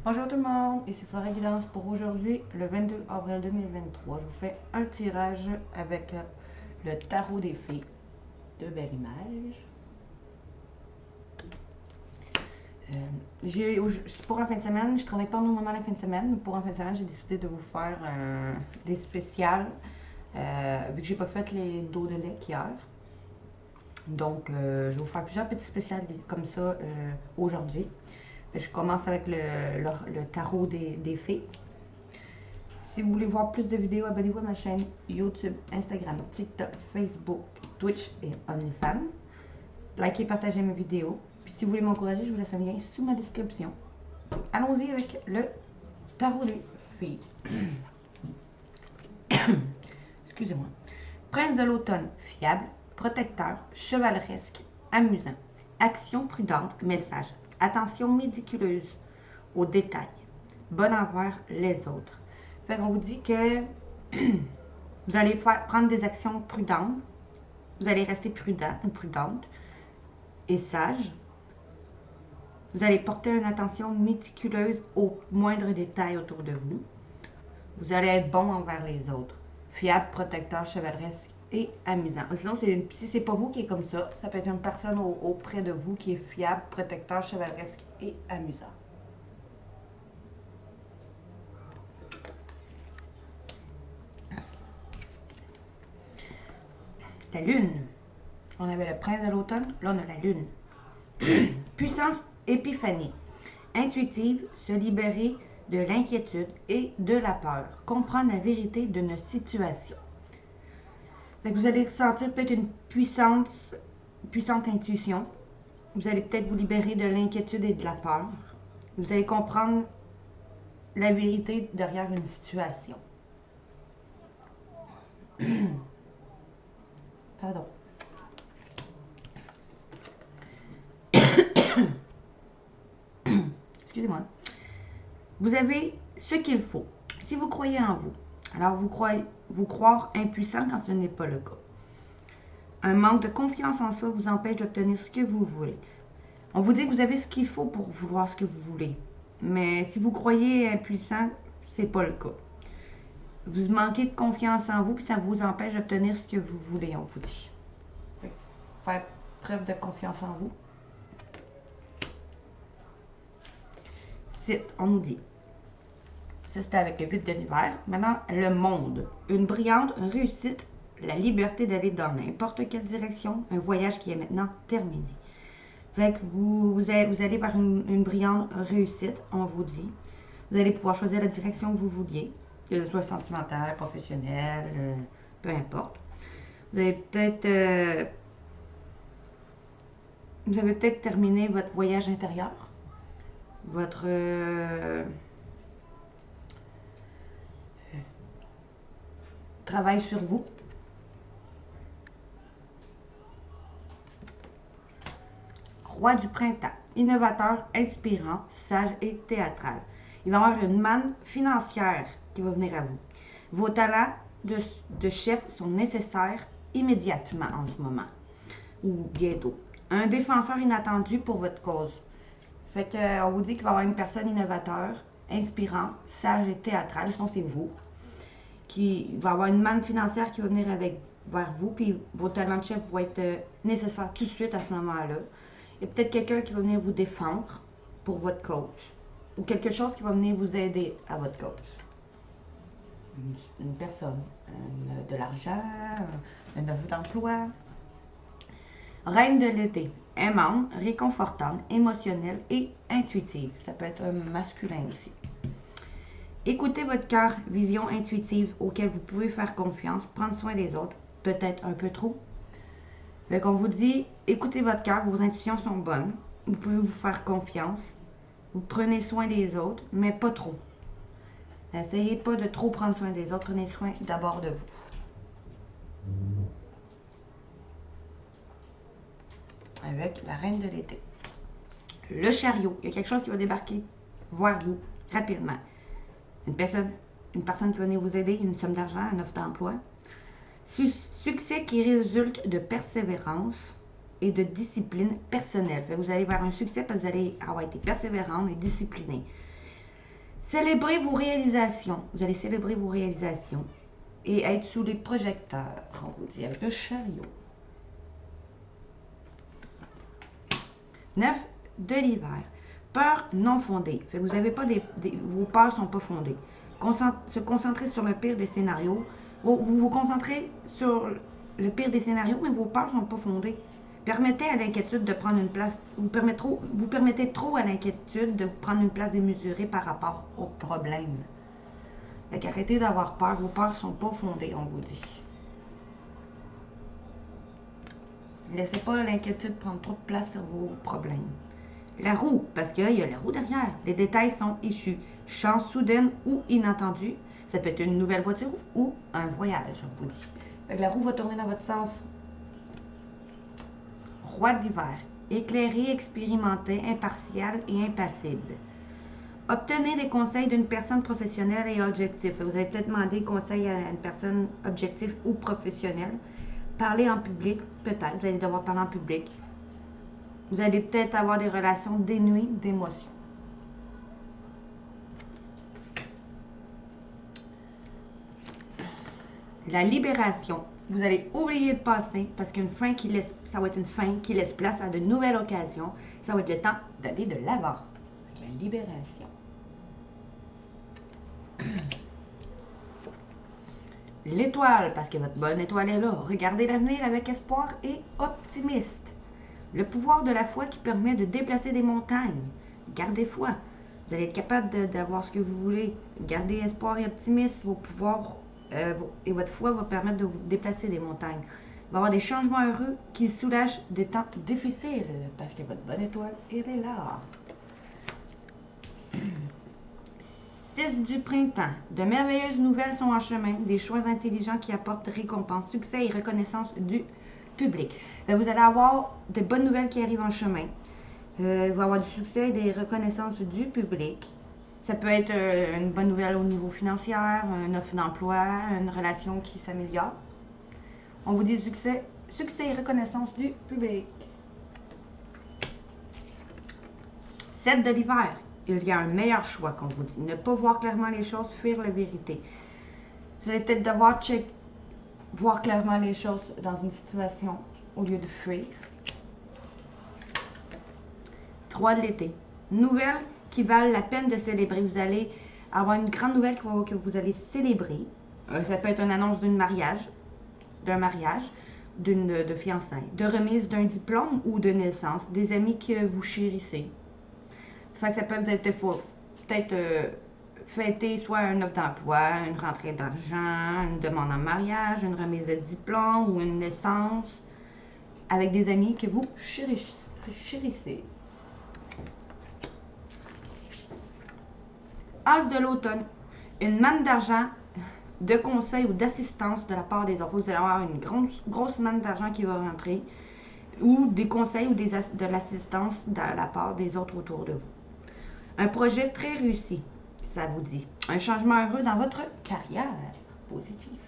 Bonjour tout le monde, ici Flora Guidance pour aujourd'hui, le 22 avril 2023. Je vous fais un tirage avec le tarot des fées. De belles images. C'est pour en fin de semaine, je travaille pas normalement la fin de semaine, mais pour en fin de semaine, j'ai décidé de vous faire des spéciales, vu que j'ai pas fait les dos de deck hier. Donc, je vais vous faire plusieurs petits spéciales comme ça aujourd'hui. Je commence avec le tarot des fées. Si vous voulez voir plus de vidéos, abonnez-vous à ma chaîne YouTube, Instagram, TikTok, Facebook, Twitch et OnlyFans. Likez et partagez mes vidéos. Puis si vous voulez m'encourager, je vous laisse un lien sous ma description. Allons-y avec le tarot des filles. Excusez-moi. Prince de l'automne, fiable, protecteur, chevaleresque, amusant. Action prudente, message. Attention méticuleuse aux détails. Bonne envers les autres. Fait qu'on vous dit que vous allez prendre des actions prudentes. Vous allez rester prudente et sage. Vous allez porter une attention méticuleuse aux moindres détails autour de vous. Vous allez être bon envers les autres. Fiable, protecteur, chevaleresque et amusant. Sinon, si c'est pas vous qui est comme ça, ça peut être une personne auprès de vous qui est fiable, protecteur, chevaleresque et amusant. La lune. On avait le prince de l'automne, là on a la lune. Puissance, épiphanie. Intuitive, se libérer de l'inquiétude et de la peur. Comprendre la vérité d'une situation. Donc vous allez ressentir peut-être une puissante intuition. Vous allez peut-être vous libérer de l'inquiétude et de la peur. Vous allez comprendre la vérité derrière une situation. Pardon. Excusez-moi. Vous avez ce qu'il faut. Si vous croyez en vous, alors vous croire impuissant quand ce n'est pas le cas. Un manque de confiance en soi vous empêche d'obtenir ce que vous voulez. On vous dit que vous avez ce qu'il faut pour vouloir ce que vous voulez. Mais si vous croyez impuissant, c'est pas le cas. Vous manquez de confiance en vous, puis ça vous empêche d'obtenir ce que vous voulez, on vous dit. Faire preuve de confiance en vous. On nous dit. Ça, c'était avec le 8 de l'hiver. Maintenant, le monde. Une brillante réussite, la liberté d'aller dans n'importe quelle direction, un voyage qui est maintenant terminé. Fait que vous allez vers une brillante réussite, on vous dit. Vous allez pouvoir choisir la direction que vous vouliez, que ce soit sentimentale, professionnelle, peu importe. Vous avez peut-être terminé votre voyage intérieur, votre travail sur vous. Roi du printemps, innovateur, inspirant, sage et théâtral. Il va y avoir une manne financière qui va venir à vous. Vos talents de chef sont nécessaires immédiatement en ce moment ou bientôt. Un défenseur inattendu pour votre cause. Fait que, on vous dit qu'il va y avoir une personne innovateur, inspirant, sage et théâtral. Sinon, c'est vous. Qui va avoir une manne financière qui va venir vers vous, puis vos talents de chef vont être nécessaires tout de suite à ce moment-là. Il y a peut-être quelqu'un qui va venir vous défendre pour votre cause, ou quelque chose qui va venir vous aider à votre cause. Une personne, de l'argent, un offre d'emploi. Reine de l'été, aimante, réconfortante, émotionnelle et intuitive. Ça peut être un masculin aussi. Écoutez votre cœur, vision intuitive auquel vous pouvez faire confiance, prendre soin des autres, peut-être un peu trop. Fait qu'on vous dit, écoutez votre cœur, vos intuitions sont bonnes, vous pouvez vous faire confiance, vous prenez soin des autres, mais pas trop. N'essayez pas de trop prendre soin des autres, prenez soin d'abord de vous. Avec la reine de l'été. Le chariot, il y a quelque chose qui va débarquer vers vous rapidement. Une personne qui va venir vous aider, une somme d'argent, une offre d'emploi. Succès qui résulte de persévérance et de discipline personnelle. Fait que vous allez vers un succès parce que vous allez avoir été persévérante et disciplinée. Célébrez vos réalisations. Vous allez célébrer vos réalisations et être sous les projecteurs. On vous dit avec le chariot. 9 de l'hiver. Peur non fondée. Fait que vous avez pas vos peurs ne sont pas fondées. Se concentrer sur le pire des scénarios. Vous vous concentrez sur le pire des scénarios, mais vos peurs ne sont pas fondées. Permettez à l'inquiétude de prendre une place. Vous permettez trop à l'inquiétude de prendre une place démesurée par rapport au problème. Fait qu'arrêtez d'avoir peur. Vos peurs ne sont pas fondées, on vous dit. Laissez pas l'inquiétude prendre trop de place sur vos problèmes. La roue, parce qu'il y a la roue derrière. Les détails sont échus. Chance soudaine ou inattendue. Ça peut être une nouvelle voiture ou un voyage, on vous dit. Fait que la roue va tourner dans votre sens. Roi de l'hiver. Éclairé, expérimenté, impartial et impassible. Obtenez des conseils d'une personne professionnelle et objective. Vous allez peut-être demander conseil à une personne objective ou professionnelle. Parler en public, peut-être. Vous allez devoir parler en public. Vous allez peut-être avoir des relations dénuées d'émotions. La libération. Vous allez oublier le passé parce qu'une fin qui laisse, ça va être une fin qui laisse place à de nouvelles occasions. Ça va être le temps d'aller de l'avant. La libération. L'étoile, parce que votre bonne étoile est là. Regardez l'avenir avec espoir et optimiste. Le pouvoir de la foi qui permet de déplacer des montagnes. Gardez foi. Vous allez être capable d'avoir ce que vous voulez. Gardez espoir et optimisme. Vos pouvoirs et votre foi va permettre de vous déplacer des montagnes. Il va y avoir des changements heureux qui soulagent des temps difficiles. Parce que votre bonne étoile, elle est là. 6 du printemps. De merveilleuses nouvelles sont en chemin. Des choix intelligents qui apportent récompense, succès et reconnaissance du public. Vous allez avoir de bonnes nouvelles qui arrivent en chemin. Il va y avoir du succès et des reconnaissances du public. Ça peut être une bonne nouvelle au niveau financier, une offre d'emploi, une relation qui s'améliore. On vous dit succès et reconnaissance du public. 7 de l'hiver. Il y a un meilleur choix, qu'on vous dit. Ne pas voir clairement les choses, fuir la vérité. Vous allez peut-être devoir voir clairement les choses dans une situation au lieu de fuir. 3 de l'été. Nouvelles qui valent la peine de célébrer. Vous allez avoir une grande nouvelle que vous allez célébrer. Ça peut être une annonce d'un mariage, de fiançailles, de remise d'un diplôme ou de naissance, des amis que vous chérissez. Fait que ça peut peut-être fêter soit une offre d'emploi, une rentrée d'argent, une demande en mariage, une remise de diplôme ou une naissance avec des amis que vous chérissez. As de l'automne, une manne d'argent, de conseils ou d'assistance de la part des autres. Vous allez avoir une grosse manne d'argent qui va rentrer ou des conseils ou de l'assistance de la part des autres autour de vous. Un projet très réussi, ça vous dit. Un changement heureux dans votre carrière. Positif.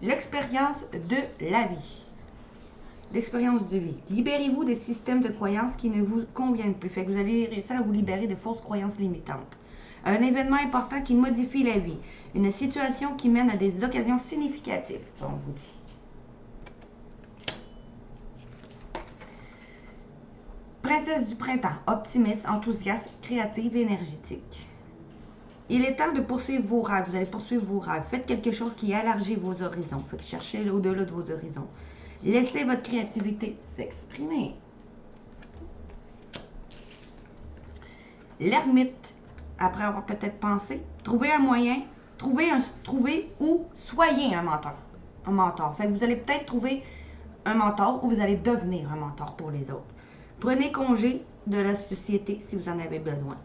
L'expérience de la vie. L'expérience de vie. Libérez-vous des systèmes de croyances qui ne vous conviennent plus. Fait que vous allez réussir à vous libérer de fausses croyances limitantes. Un événement important qui modifie la vie. Une situation qui mène à des occasions significatives. Ça, on vous dit. Princesse du printemps, optimiste, enthousiaste, créative, énergétique. Il est temps de poursuivre vos rêves. Vous allez poursuivre vos rêves. Faites quelque chose qui élargit vos horizons. Fait que cherchez au-delà de vos horizons. Laissez votre créativité s'exprimer. L'ermite, après avoir peut-être pensé, trouvez un moyen, trouvez ou soyez un mentor. Un mentor. Fait que vous allez peut-être trouver un mentor ou vous allez devenir un mentor pour les autres. Prenez congé de la société si vous en avez besoin.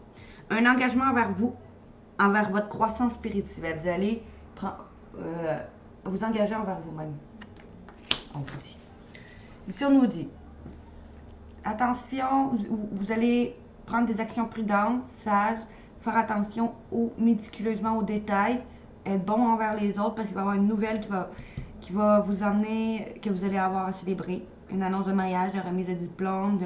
Un engagement envers vous, envers votre croissance spirituelle. Vous allez vous engager envers vous-même. On vous dit. Ici, on nous dit, attention, vous allez prendre des actions prudentes, sages, faire attention méticuleusement aux détails, être bon envers les autres parce qu'il va y avoir une nouvelle qui va vous emmener, que vous allez avoir à célébrer. une annonce de mariage, de remise de diplôme,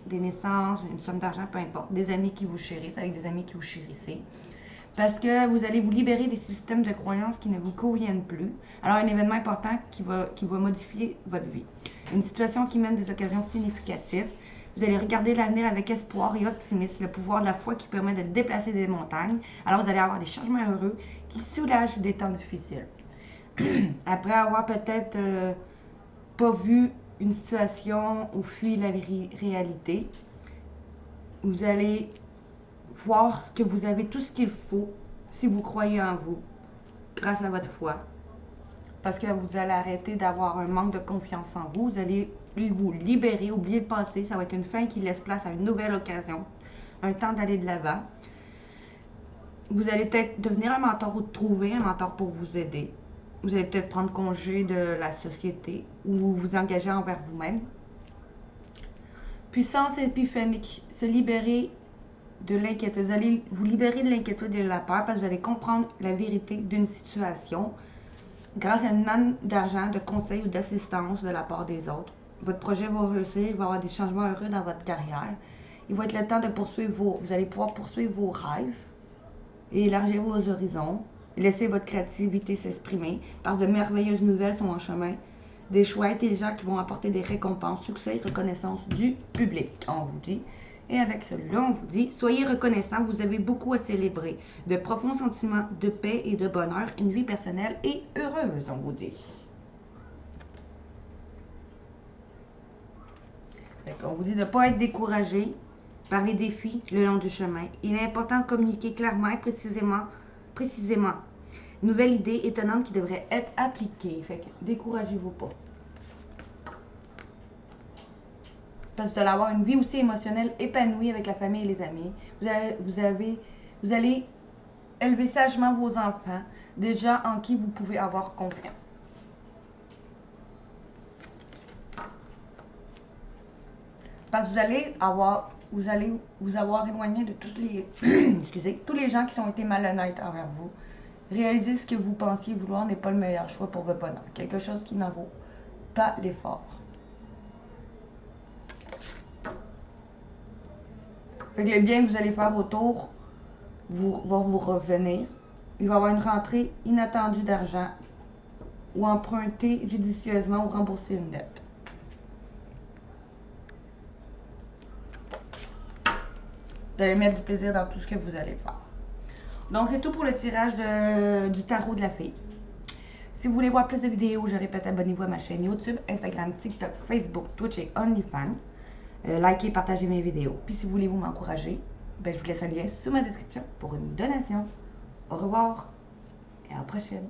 des naissances, une somme d'argent, peu importe. Des amis qui vous chérissent, avec des amis qui vous chérissez. Parce que vous allez vous libérer des systèmes de croyances qui ne vous conviennent plus. Alors, un événement important qui va modifier votre vie. Une situation qui mène des occasions significatives. Vous allez regarder l'avenir avec espoir et optimisme, le pouvoir de la foi qui permet de déplacer des montagnes. Alors, vous allez avoir des changements heureux qui soulagent des temps difficiles. Après avoir peut-être pas vu une situation ou fui la réalité, vous allez voir que vous avez tout ce qu'il faut si vous croyez en vous, grâce à votre foi. Parce que vous allez arrêter d'avoir un manque de confiance en vous. Vous allez vous libérer, oublier le passé. Ça va être une fin qui laisse place à une nouvelle occasion, un temps d'aller de l'avant. Vous allez peut-être devenir un mentor ou trouver un mentor pour vous aider. Vous allez peut-être prendre congé de la société ou vous engager envers vous-même. Puissance épiphanique, se libérer de l'inquiétude. Vous allez vous libérer de l'inquiétude et de la peur parce que vous allez comprendre la vérité d'une situation grâce à une manne d'argent, de conseils ou d'assistance de la part des autres. Votre projet va réussir, il va y avoir des changements heureux dans votre carrière. Il va être le temps de poursuivre vous allez pouvoir poursuivre vos rêves et élargir vos horizons. Laissez votre créativité s'exprimer, parce que de merveilleuses nouvelles sont en chemin. Des choix intelligents qui vont apporter des récompenses, succès et reconnaissance du public, on vous dit. Et avec cela, on vous dit, soyez reconnaissants, vous avez beaucoup à célébrer. De profonds sentiments de paix et de bonheur, une vie personnelle et heureuse, on vous dit. On vous dit de ne pas être découragé par les défis le long du chemin. Il est important de communiquer clairement et précisément. Nouvelle idée étonnante qui devrait être appliquée. Fait que découragez-vous pas. Parce que vous allez avoir une vie aussi émotionnelle épanouie avec la famille et les amis. Vous allez élever sagement vos enfants, des gens en qui vous pouvez avoir confiance. Parce que vous allez vous avoir éloigné de toutes les excusez, tous les gens qui ont été malhonnêtes envers vous. Réaliser ce que vous pensiez vouloir n'est pas le meilleur choix pour votre bonheur. Quelque chose qui n'en vaut pas l'effort. Fait que le bien que vous allez faire autour va vous revenir. Il va y avoir une rentrée inattendue d'argent ou emprunter judicieusement ou rembourser une dette. Vous allez mettre du plaisir dans tout ce que vous allez faire. Donc, c'est tout pour le tirage du tarot de la fée. Si vous voulez voir plus de vidéos, je répète, abonnez-vous à ma chaîne YouTube, Instagram, TikTok, Facebook, Twitch et OnlyFans. Likez, partagez mes vidéos. Puis si vous voulez m'encourager, je vous laisse un lien sous ma description pour une donation. Au revoir et à la prochaine.